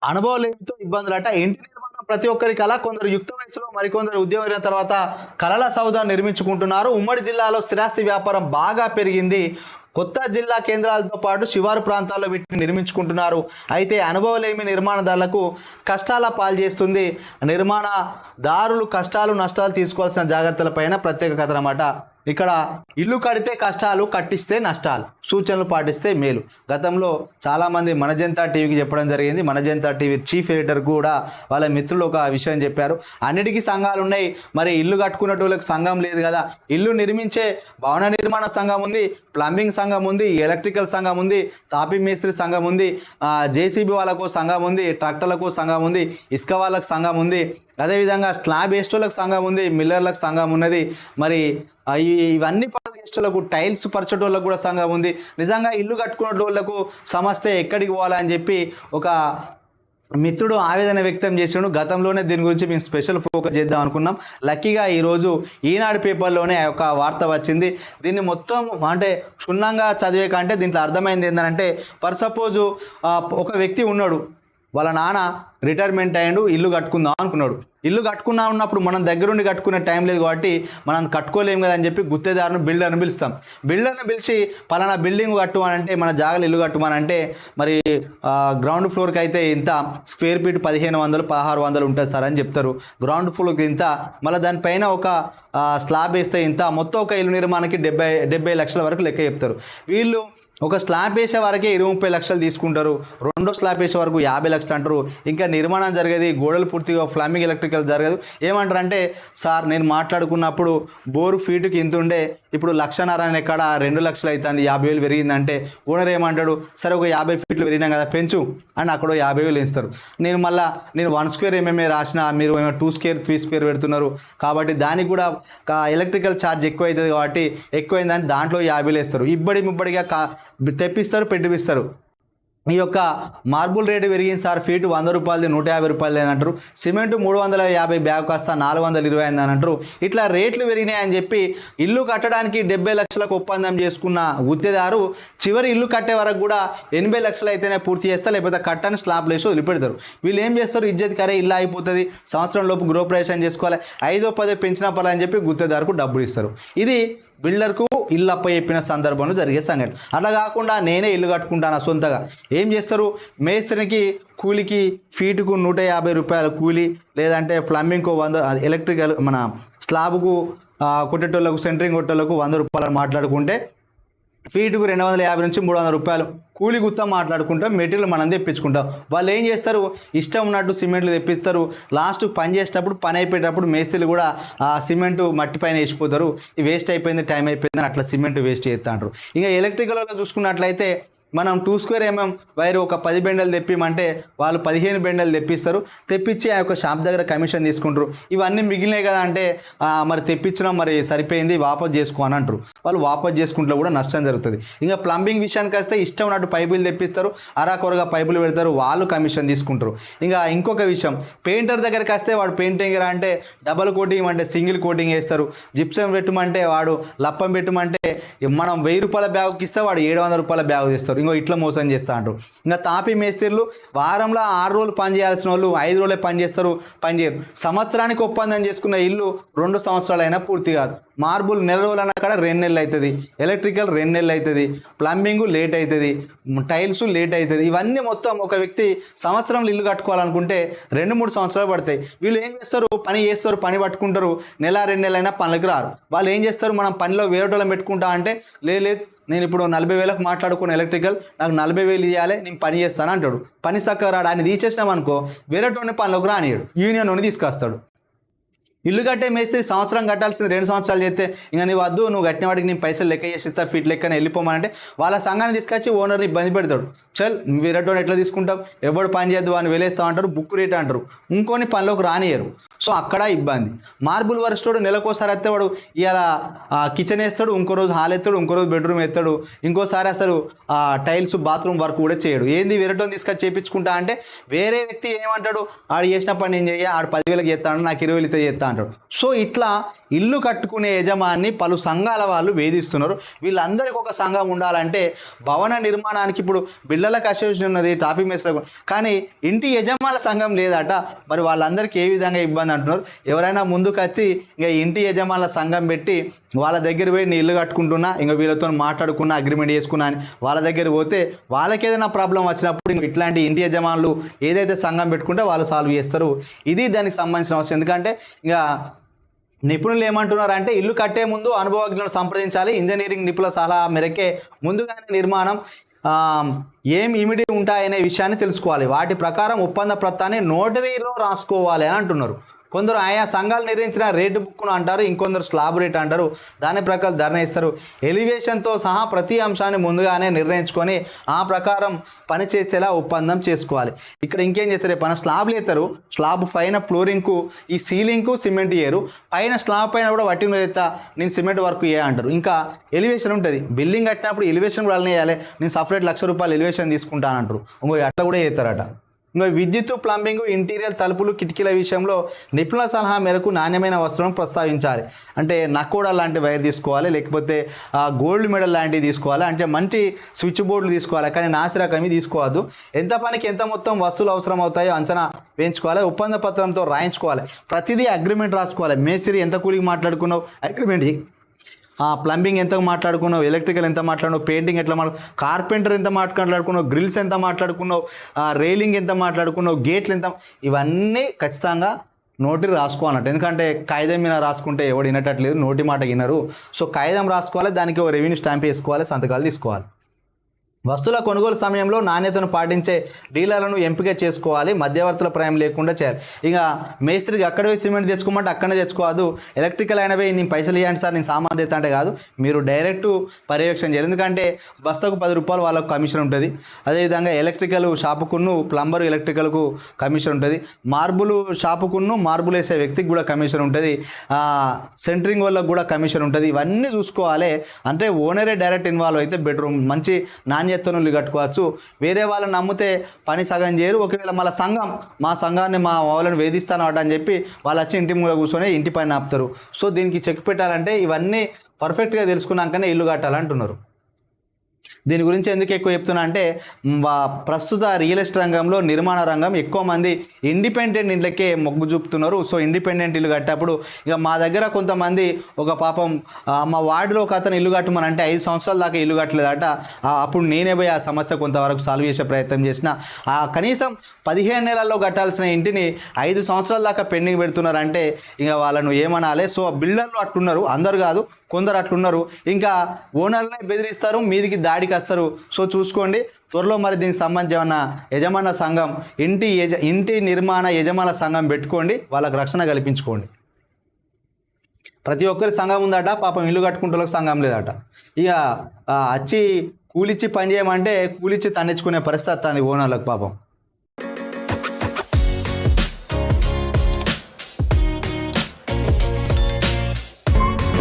అనుభవలేమితో ఇబ్బందులట. ఇంటి నిర్మాణం ప్రతి ఒక్కరి కల. కొందరు యుక్త వయసులో, మరికొందరు ఉద్యోగం అయిన తర్వాత కలల సౌదాన్ని నిర్మించుకుంటున్నారు. ఉమ్మడి జిల్లాలో స్థిరాస్తి వ్యాపారం బాగా పెరిగింది. కొత్త జిల్లా కేంద్రాలతో పాటు శివారు ప్రాంతాల్లో వీటిని నిర్మించుకుంటున్నారు. అయితే అనుభవలేమి నిర్మాణదారులకు కష్టాల పాలు చేస్తుంది. నిర్మాణదారులు కష్టాలు నష్టాలు తీసుకోవాల్సిన జాగ్రత్తలపైన ప్రత్యేక కథ అన్నమాట. ఇక్కడ ఇల్లు కడితే కష్టాలు, కట్టిస్తే నష్టాలు, సూచనలు పాటిస్తే మేలు. గతంలో చాలామంది మన జనతా టీవీకి చెప్పడం జరిగింది. మన జనతా టీవీ చీఫ్ ఎడిటర్ కూడా వాళ్ళ మిత్రులు ఒక విషయం చెప్పారు. అన్నిటికీ సంఘాలు ఉన్నాయి, మరి ఇల్లు కట్టుకున్నటోళ్ళకి సంఘం లేదు కదా. ఇల్లు నిర్మించే భవన నిర్మాణ సంఘం ఉంది, ప్లంబింగ్ సంఘం ఉంది, ఎలక్ట్రికల్ సంఘం ఉంది, తాపీ మేస్త్రి సంఘం ఉంది, జేసీబీ వాళ్ళకు సంఘం ఉంది, ట్రాక్టర్లకు సంఘం ఉంది, ఇసుక వాళ్ళకు సంఘం ఉంది, అదేవిధంగా స్లాబ్ వేస్టోళ్ళకు సంఘం ఉంది, మిల్లర్లకు సంఘం ఉన్నది. మరి ఇవన్నీ పనులకు, టైల్స్ పరచటోళ్ళకు కూడా సంఘం ఉంది. నిజంగా ఇల్లు కట్టుకునేటోళ్ళకు సమస్య ఎక్కడికి పోవాలని చెప్పి ఒక మిత్రుడు ఆవేదన వ్యక్తం చేసిండు. గతంలోనే దీని గురించి మేము స్పెషల్ ఫోకస్ చేద్దాం అనుకున్నాం. లక్కీగా ఈరోజు ఈనాడు పేపర్లోనే ఆ యొక్క వార్త వచ్చింది. దీన్ని మొత్తం అంటే క్షుణ్ణంగా చదివే కంటే దీంట్లో అర్థమైంది ఏంటంటే, ఫర్ సపోజు ఒక వ్యక్తి ఉన్నాడు, వాళ్ళ నాన్న రిటైర్మెంట్ అయ్యాడు, ఇల్లు కట్టుకుందాం అనుకున్నాడు. ఇల్లు కట్టుకున్నా ఉన్నప్పుడు మనం దగ్గరుండి కట్టుకునే టైం లేదు కాబట్టి మనం కట్టుకోలేము కదా అని చెప్పి గుత్తేదారును, బిల్డర్ను పిలుస్తాం. బిల్డర్ను పిలిచి పలానా బిల్డింగ్ కట్టుమనంటే, మన జాగాలు ఇల్లు కట్టుమనంటే, మరి గ్రౌండ్ ఫ్లోర్కి అయితే ఇంత స్క్వేర్ ఫీట్ 1500 1600 ఉంటుంది సార్ అని చెప్తారు. గ్రౌండ్ ఫ్లోర్కి ఇంత, మళ్ళీ దానిపైన ఒక స్లాబ్ వేస్తే ఇంత, మొత్తం ఒక ఇల్లు నిర్మాణానికి 70 లక్షల వరకు లెక్క చెప్తారు. వీళ్ళు ఒక స్లాబ్ వేసే వరకే 20-30 లక్షలు తీసుకుంటారు. రెండో స్లాబ్ వేసే వరకు 50 లక్షలు అంటారు. ఇంకా నిర్మాణం జరిగేది, గోడలు పూర్తిగా ప్లంబింగ్ ఎలక్ట్రికల్ జరగదు. ఏమంటారు అంటే, సార్ నేను మాట్లాడుకున్నప్పుడు బోరు ఫీటుకి ఇంత ఉండే, ఇప్పుడు 1,50,000 ఎక్కడ 2 లక్షలు అవుతుంది, 50,000 పెరిగిందంటే ఓనర్ ఏమంటాడు, సరే ఒక 50 ఫీట్లు పెరిగినాం కదా పెంచు అని అక్కడ 50,000 వేస్తారు. నేను 1 స్క్వేర్ ఎంఎంఏ రాసిన, మీరు 2 స్క్వేర్ 3 స్క్వేర్ పెడుతున్నారు కాబట్టి దానికి కూడా ఎలక్ట్రికల్ ఛార్జ్ ఎక్కువ అవుతుంది కాబట్టి ఎక్కువైందని దాంట్లో 50,000 వేస్తారు. ముబ్బడిగా తెప్పిస్తారు, పెట్టిస్తారు. ఈ యొక్క మార్బుల్ రేటు పెరిగింది సార్, ఫీటు 100 రూపాయలది 150 రూపాయలది అని అంటారు. సిమెంట్ 350 బ్యాగ్ కాస్త 420 అని అంటారు. ఇట్లా రేట్లు పెరిగినాయి అని చెప్పి ఇల్లు కట్టడానికి 70 లక్షలకు ఒప్పందం చేసుకున్న గుత్తేదారు చివరి ఇల్లు కట్టే వరకు కూడా 80 లక్షలు అయితేనే పూర్తి చేస్తారు, లేకపోతే కట్టని స్లాబ్ లేసి వదిలిపెడతారు. వీళ్ళు ఏం చేస్తారు, ఇజ్జత్ కరే ఇల్లు అయిపోతుంది, సంవత్సరం లోపు గృహప్రవేశం చేసుకోవాలి, 5-10 పెంచినా పర్వాలని చెప్పి గుత్తేదారుకు డబ్బులు ఇస్తారు. ఇది బిల్డర్కు ఇల్లు అప్ప చెప్పిన సందర్భంలో జరిగే సంఘటన. అట్లా కాకుండా నేనే ఇల్లు కట్టుకుంటాను సొంతగా ఏం చేస్తారు, మేస్త్రికి కూలికి ఫీటుకు 150 రూపాయల కూలి, లేదంటే ప్లంబింగ్కు 100, ఎలక్ట్రికల్ మన స్లాబ్కు కొట్టేటోళ్ళకు, సెంటరింగ్ కొట్టేటోళ్ళకు 100 రూపాయలు మాట్లాడుకుంటే, ఫీటుకు 250 నుంచి 300 రూపాయలు కూలి గుత్తా మాట్లాడుకుంటాం. మెటీరియల్ మనం తెప్పించుకుంటాం. వాళ్ళు ఏం చేస్తారు, ఇష్టం ఉన్నట్టు సిమెంట్లు తెప్పిస్తారు. లాస్ట్ పని చేసేటప్పుడు, పని అయిపోయేటప్పుడు మేస్త్రీలు కూడా ఆ సిమెంటు మట్టి పైన వేసిపోతారు. వేస్ట్ అయిపోయింది, టైం అయిపోయింది అట్లా సిమెంట్ వేస్ట్ చేస్తూ అంటారు. ఇంకా ఎలక్ట్రికల్లో చూసుకున్నట్లయితే మనం 2 స్క్వేర్ ఎంఎం వైర్ ఒక 10 బెండలు తెప్పిమంటే వాళ్ళు 15 బెండలు తెప్పిస్తారు. తెప్పించి ఆ యొక్క షాప్ దగ్గర కమిషన్ తీసుకుంటారు. ఇవన్నీ మిగిలినాయి కదా అంటే, మరి తెప్పించడం మరి సరిపోయింది, వాపస్ చేసుకో అని అంటారు. వాళ్ళు వాపస్ చేసుకుంటే కూడా నష్టం జరుగుతుంది. ఇంకా ప్లంబింగ్ విషయానికి వస్తే ఇష్టం ఉన్నట్టు పైపులు తెప్పిస్తారు, అరాకొరగా పైపులు పెడతారు, వాళ్ళు కమిషన్ తీసుకుంటారు. ఇంకా ఇంకొక విషయం, పెయింటర్ దగ్గరికి వస్తే వాడు పెయింటింగ్ అంటే డబల్ కోటింగ్ అంటే సింగిల్ కోటింగ్ వేస్తారు. జిప్సం పెట్టమంటే వాడు లప్పం పెట్టమంటే మనం 1000 రూపాయల బ్యాగ్కి ఇస్తే వాడు 700 రూపాయల బ్యాగ్ తెస్తారు. ఇంకో ఇట్లా మోసం చేస్తా అంటారు. ఇంకా తాపీ మేస్త్రీలు వారంలో 6 రోజులు పని చేయాల్సిన వాళ్ళు 5 రోజులే పని చేస్తారు, పని చేయరు. సంవత్సరానికి ఒప్పందం చేసుకున్న ఇల్లు 2 సంవత్సరాలైనా పూర్తి కాదు. మార్బుల్ నెల రోజులు అన్న కాడ 2 నెలలు అవుతుంది, ఎలక్ట్రికల్ 2 నెలలు అవుతుంది, ప్లంబింగ్ లేట్ అవుతుంది, టైల్స్ లేట్ అవుతుంది. ఇవన్నీ మొత్తం ఒక వ్యక్తి సంవత్సరంలో ఇల్లు కట్టుకోవాలనుకుంటే 2-3 సంవత్సరాలు పడతాయి. వీళ్ళు ఏం చేస్తారు, పని చేస్తారు, పని పట్టుకుంటారు, నెల 2 నెలలైనా పనులకు రారు. వాళ్ళు ఏం చేస్తారు, మనం పనిలో వేరేటోళ్ళని పెట్టుకుంటా అంటే, లేదు నేను ఇప్పుడు 40,000కు మాట్లాడుకున్న ఎలక్ట్రికల్, నాకు 40,000 ఇవ్వాలి, నేను పని చేస్తాను అంటాడు. పని చక్కగా రాడు. ఆయన తీసేసినాం అనుకో, వేరేటోని పనిలోకి రానియడు, యూనియన్ అని తీసుకొస్తాడు. ఇల్లు కట్టే మేస్తే సంవత్సరం కట్టాల్సింది 2 సంవత్సరాలు చేస్తే, ఇంకా నీ వద్దు, నువ్వు కట్టిన వాడికి నేను పైసలు లెక్క చేసి ఇస్తా, ఫీట్ లెక్కనే వెళ్ళిపోమానంటే వాళ్ళ సంఘాన్ని తీసుకొచ్చి ఓనర్ని ఇబ్బంది పెడతాడు. చల్ వేరేటోని ఎట్లా తీసుకుంటాం, ఎవడు పని చేద్దు అని వెలేస్తావు అంటారు, బుక్ రేట్ అంటారు, ఇంకొని పనిలోకి రానియరు. సో అక్కడ ఇబ్బంది. మార్బుల్ వర్స్టోడు నెలకోసారి వస్తే వాడు ఇవాళ కిచెన్ వేస్తాడు, ఇంకో రోజు హాల్ ఎత్తాడు, ఇంకో రోజు బెడ్రూమ్ ఎత్తాడు, ఇంకోసారి అసలు టైల్స్ బాత్రూమ్ వర్క్ కూడా చేయడు. ఏంది వేరేటోని తీసుకొచ్చి చేయించుకుంటా అంటే, వేరే వ్యక్తి ఏమంటాడు, ఆడు చేసిన పని నేను చెయ్యి, ఆడు 10,000కి చేస్తాడు, నాకు 20,000 చేస్తాను. అంటాడు. సో ఇట్లా ఇల్లు కట్టుకునే యజమాని పలు సంఘాల వాళ్ళు వేధిస్తున్నారు. వీళ్ళందరికీ ఒక సంఘం ఉండాలంటే భవన నిర్మాణానికి ఇప్పుడు బిల్డర్లకు అసోసియేషన్ ఉన్నది, టాపిక్ మేస్త్రికి, కానీ ఇంటి యజమానుల సంఘం లేదట. మరి వాళ్ళందరికీ ఏ విధంగా ఇబ్బంది అంటున్నారు? ఎవరైనా ముందుకు వచ్చి ఇంకా ఇంటి యజమానుల సంఘం పెట్టి వాళ్ళ దగ్గర పోయి నేను ఇల్లు కట్టుకుంటున్నా, ఇంకా వీళ్ళతో మాట్లాడుకున్నా, అగ్రిమెంట్ చేసుకున్నా అని వాళ్ళ దగ్గర పోతే వాళ్ళకి ఏదైనా ప్రాబ్లం వచ్చినప్పుడు ఇంక ఇట్లాంటి ఇంటి యజమానులు ఏదైతే సంఘం పెట్టుకుంటే వాళ్ళు సాల్వ్ చేస్తారు. ఇది దానికి సంబంధించిన అవసరం. ఎందుకంటే ఇంకా నిపుణులు ఏమంటున్నారు అంటే ఇల్లు కట్టే ముందు అనుభవజ్ఞులను సంప్రదించాలి. ఇంజనీరింగ్ నిపుణుల సలహా మేరకే ముందుగానే నిర్మాణం ఏం ఇమిడి ఉంటాయనే విషయాన్ని తెలుసుకోవాలి. వాటి ప్రకారం ఒప్పంద పత్రాన్ని నోటరీలో రాసుకోవాలి అని అంటున్నారు. కొందరు ఆయా సంఘాలు నిర్ణయించిన రేటు బుక్ను అంటారు, ఇంకొందరు స్లాబ్ రేట్ అంటారు. దాని ప్రకారం ధరణ ఇస్తారు. ఎలివేషన్తో సహా ప్రతి అంశాన్ని ముందుగానే నిర్ణయించుకొని ఆ ప్రకారం పనిచేసేలా ఒప్పందం చేసుకోవాలి. ఇక్కడ ఇంకేం చేస్తారు? పైన స్లాబ్లు వేస్తారు, స్లాబ్ పైన ఫ్లోరింగ్కు ఈ సీలింగ్కు సిమెంట్ వేయరు, పైన స్లాబ్ పైన కూడా వట్టిన వేస్తా నేను సిమెంట్ వర్క్ ఏ అంటారు. ఇంకా ఎలివేషన్ ఉంటుంది, బిల్డింగ్ కట్టినప్పుడు ఎలివేషన్ కూడా వేయాలి, నేను సపరేట్ ₹1,00,000 ఎలివేషన్ తీసుకుంటానంటారు. ఇంకో అట్లా కూడా చేస్తారట. ఇంకా విద్యుత్, ప్లంబింగ్, ఇంటీరియర్, తలుపులు, కిటికీల విషయంలో నిపుణుల సలహా మేరకు నాణ్యమైన వస్తువులను ప్రస్తావించాలి. అంటే నకోడా లాంటి వైర్ తీసుకోవాలి, లేకపోతే గోల్డ్ మెడల్ లాంటివి తీసుకోవాలి, అంటే మంచి స్విచ్ బోర్డులు తీసుకోవాలి, కానీ నాసిరకం తీసుకోవద్దు. ఎంత పనికి ఎంత మొత్తం వస్తువులు అవసరం అవుతాయో అంచనా వేయించుకోవాలి. ఒప్పంద పత్రంతో రాయించుకోవాలి. ప్రతిదీ అగ్రిమెంట్ రాసుకోవాలి. మేస్త్రి ఎంత కూలికి మాట్లాడుకున్నావు అగ్రిమెంట్, ప్లంబింగ్ ఎంత మాట్లాడుకున్నావు, ఎలక్ట్రికల్ ఎంత మాట్లాడుకున్నావు, పెయింటింగ్ ఎట్లా కార్పెంటర్ ఎంత మాట్లాడుకున్నావు, గ్రిల్స్ ఎంత మాట్లాడుకున్నావు, రైలింగ్ ఎంత మాట్లాడుకున్నావు, గేట్లు ఎంత, ఇవన్నీ ఖచ్చితంగా నోటి రాసుకోవాలన్నట్టు. ఎందుకంటే కాగితం మీద రాసుకుంటే ఎవడు వినటట్లేదు, నోటి మాట వినరు. సో కాగితం రాసుకోవాలి, దానికి ఒక రెవెన్యూ స్టాంప్ వేసుకోవాలి, సంతకాలు తీసుకోవాలి. వస్తువుల కొనుగోలు సమయంలో నాణ్యతను పాటించే డీలర్లను ఎంపిక చేసుకోవాలి. మధ్యవర్తుల ప్రయం లేకుండా చేయాలి. ఇక మేస్త్రికి అక్కడ పోయి సిమెంట్ తెచ్చుకోమంటే అక్కడే తెచ్చుకోవద్దు. ఎలక్ట్రికల్ అయినవి నేను పైసలు ఇవ్వండి సార్, నేను సామాన్ తెస్తా అంటే కాదు, మీరు డైరెక్ట్ పర్యవేక్షణ చేయాలి. ఎందుకంటే బస్తాకు ₹10 వాళ్ళకు కమిషన్ ఉంటుంది. అదేవిధంగా ఎలక్ట్రికల్ షాపుకును, ప్లంబర్ ఎలక్ట్రికల్కు కమిషన్ ఉంటుంది. మార్బుల్ షాపుకును, మార్బుల్ వేసే వ్యక్తికి కూడా కమిషన్ ఉంటుంది. సెంటరింగ్ వాళ్ళకు కూడా కమిషన్ ఉంటుంది. ఇవన్నీ చూసుకోవాలి. అంటే ఓనరే డైరెక్ట్ ఇన్వాల్వ్ అయితే బెడ్రూమ్ మంచి నాణ్యతను కట్టుకోవచ్చు. వేరే వాళ్ళని నమ్మితే పని సగం చేయరు. ఒకవేళ మళ్ళీ సంఘం, మా సంఘాన్ని మా వాళ్ళని వేధిస్తాను అని చెప్పి వాళ్ళు వచ్చి ఇంటి ముందు కూర్చొని ఇంటి పైన ఆపుతారు. సో దీనికి చెక్ పెట్టాలంటే ఇవన్నీ పర్ఫెక్ట్గా తెలుసుకున్నాకనే ఇల్లు కట్టాలంటున్నారు. దీని గురించి ఎందుకు ఎక్కువ చెప్తున్నా అంటే ప్రస్తుత రియల్ ఎస్టేట్ రంగంలో, నిర్మాణ రంగం ఎక్కువ మంది ఇండిపెండెంట్ ఇంట్లకే మొగ్గు చూపుతున్నారు. సో ఇండిపెండెంట్ ఇల్లు కట్టేప్పుడు ఇక మా దగ్గర కొంతమంది ఒక పాపం మా వార్డులో ఒక అతను ఇల్లు కట్టమని అంటే 5 సంవత్సరాల దాకా ఇల్లు కట్టలేదట. అప్పుడు నేనే పోయి ఆ సమస్య కొంతవరకు సాల్వ్ చేసే ప్రయత్నం చేసిన. కనీసం 15 నెలల్లో కట్టాల్సిన ఇంటిని 5 సంవత్సరాల దాకా పెండింగ్ పెడుతున్నారంటే ఇక వాళ్ళను ఏమనాలి? సో బిల్డర్లు అట్లున్నారు, అందరు కాదు, కొందరు అట్లున్నారు. ఇంకా ఓనర్లనే బెదిరిస్తారు, మీదికి దాడికి వస్తారు. సో చూసుకోండి. త్వరలో మరి దీనికి సంబంధించి ఏమన్నా యజమాన సంఘం, ఇంటి నిర్మాణ యజమాన సంఘం పెట్టుకోండి, వాళ్ళకు రక్షణ కల్పించుకోండి. ప్రతి ఒక్కరి సంఘం ఉందట, పాపం ఇల్లు కట్టుకుంటే సంఘం లేదట. ఇక వచ్చి కూలిచ్చి పని చేయమంటే కూలిచ్చి తన్నించుకునే పరిస్థితి వస్తుంది ఓనర్లకు పాపం.